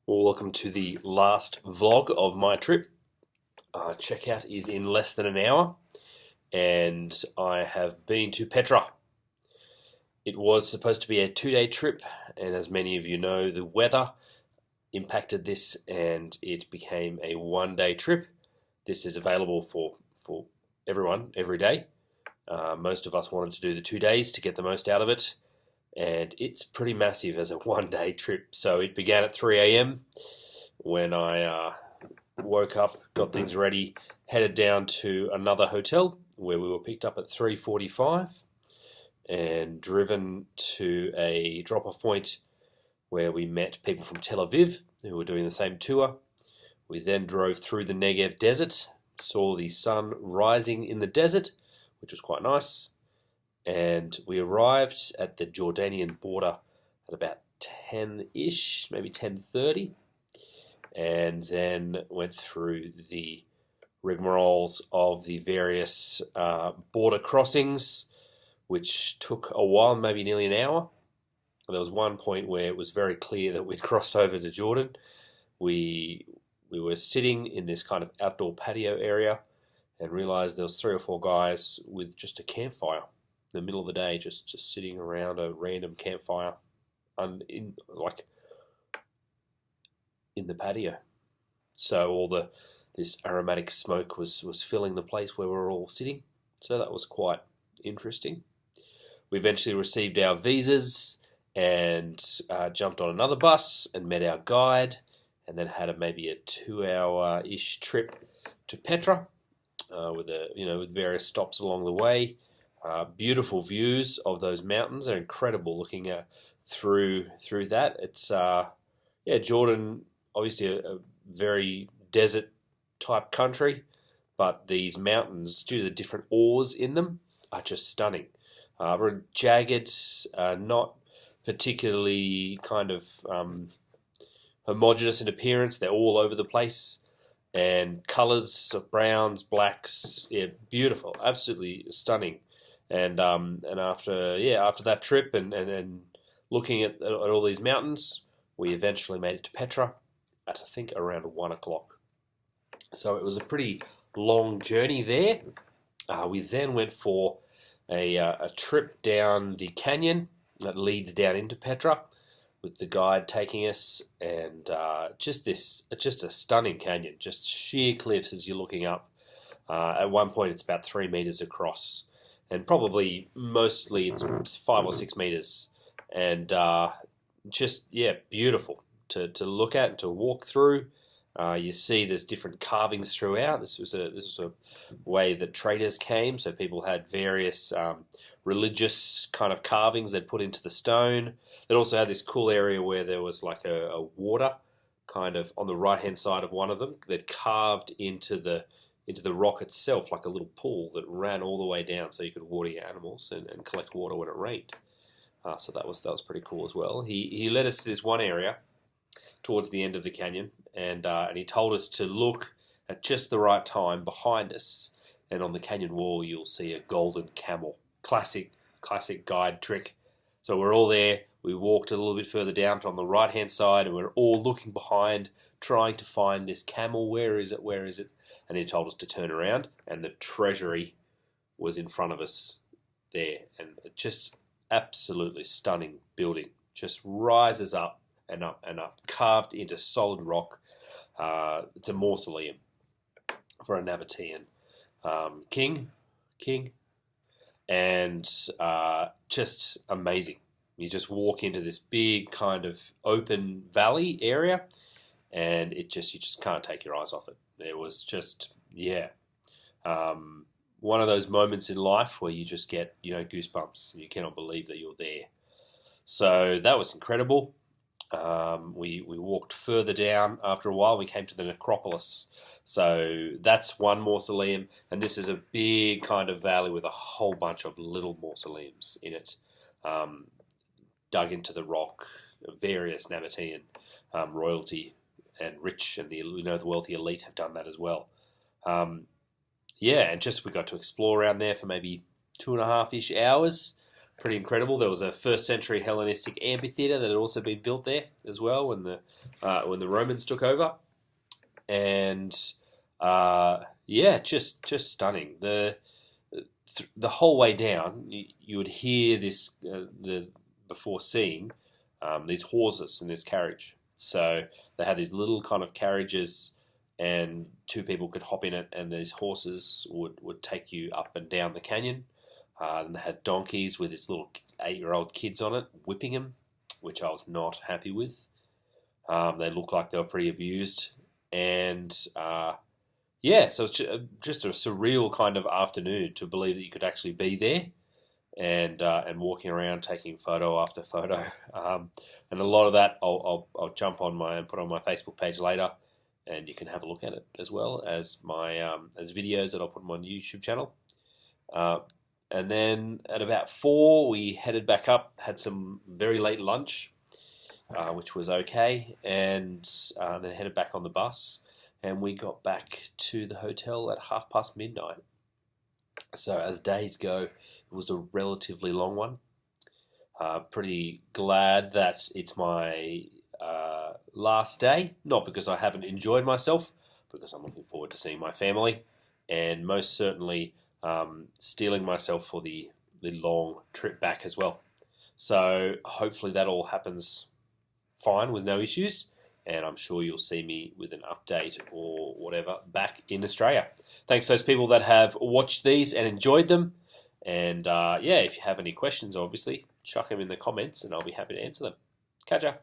Well, welcome to the last vlog of my trip. Checkout is in less than an hour, and I have been to Petra. It was supposed to be a 2-day trip, and as many of you know, the weather impacted this, and it became a 1-day trip. This is available for everyone every day. Most of us wanted to do the 2 days to get the most out of it, and it's pretty massive as a 1-day trip. So it began at 3 a.m. when I woke up, got things ready, headed down to another hotel where we were picked up at 3:45 and driven to a drop-off point where we met people from Tel Aviv who were doing the same tour. We then drove through the Negev desert, saw the sun rising in the desert, which was quite nice, and we arrived at the Jordanian border at about 10-ish, maybe 10:30, and then went through the rigmaroles of the various border crossings, which took a while, maybe nearly an hour. There was one point where it was very clear that we'd crossed over to Jordan. We were sitting in this kind of outdoor patio area and realized there was 3 or 4 guys with just a campfire in the middle of the day, just sitting around a random campfire in the patio. So this aromatic smoke was filling the place where we were all sitting. So that was quite interesting. We eventually received our visas and jumped on another bus and met our guide, and then had maybe a 2-hour-ish trip to Petra with various stops along the way. Beautiful views of those mountains are incredible. Looking through that, it's Jordan, obviously a very desert type country, but these mountains, due to the different ores in them, are just stunning. Very jagged, not particularly kind of homogeneous in appearance. They're all over the place, and colours of browns, blacks, beautiful, absolutely stunning. And after that trip and looking at all these mountains, we eventually made it to Petra at I think around 1 o'clock. So it was a pretty long journey there. We then went for a trip down the canyon that leads down into Petra, with the guide taking us, and just a stunning canyon, just sheer cliffs as you're looking up. At one point, it's about 3 meters across, and probably mostly it's 5 or 6 meters, and beautiful to look at and to walk through. You see there's different carvings throughout. This was a way that traders came, so people had various religious kind of carvings they'd put into the stone. They also had this cool area where there was like a water kind of on the right hand side of one of them that carved into the rock itself, like a little pool that ran all the way down, so you could water your animals and collect water when it rained. So that was pretty cool as well. He led us to this one area towards the end of the canyon, and he told us to look at just the right time behind us, and on the canyon wall you'll see a golden camel. Classic guide trick. So we're all there. We walked a little bit further down on the right hand side, and we're all looking behind, trying to find this camel. Where is it? Where is it? And he told us to turn around, and the treasury was in front of us there, and just absolutely stunning building. Just rises up and up and up, carved into solid rock. It's a mausoleum for a Nabatean king, and just amazing. You just walk into this big kind of open valley area, and you just can't take your eyes off it. It was just one of those moments in life where you just get goosebumps, and you cannot believe that you're there. So that was incredible. We walked further down. After a while, we came to the necropolis. So that's one mausoleum, and this is a big kind of valley with a whole bunch of little mausoleums in it, dug into the rock. Various Nabatean royalty and rich, and the wealthy elite have done that as well. And just we got to explore around there for maybe 2.5-ish hours. pretty incredible. There was a first century Hellenistic amphitheatre that had also been built there as well when the Romans took over, and yeah, just stunning. The whole way down, you would hear this before seeing these horses in this carriage. So they had these little kind of carriages, and two people could hop in it, and these horses would take you up and down the canyon. And they had donkeys with these little 8-year-old kids on it, whipping them, which I was not happy with. They looked like they were pretty abused. And yeah, so it's just a surreal kind of afternoon to believe that you could actually be there and walking around taking photo after photo. And a lot of that I'll jump on and put on my Facebook page later, and you can have a look at it as well as my as videos that I'll put on my YouTube channel. And then at about 4, we headed back up, had some very late lunch, which was okay, and then headed back on the bus, and we got back to the hotel at midnight. So as days go, it was a relatively long one. Pretty glad that it's my last day, not because I haven't enjoyed myself, because I'm looking forward to seeing my family, and most certainly steeling myself for the long trip back as well. So hopefully that all happens fine with no issues, and I'm sure you'll see me with an update or whatever back in Australia. Thanks to those people that have watched these and enjoyed them. And yeah, if you have any questions, obviously, chuck them in the comments and I'll be happy to answer them. Catch ya.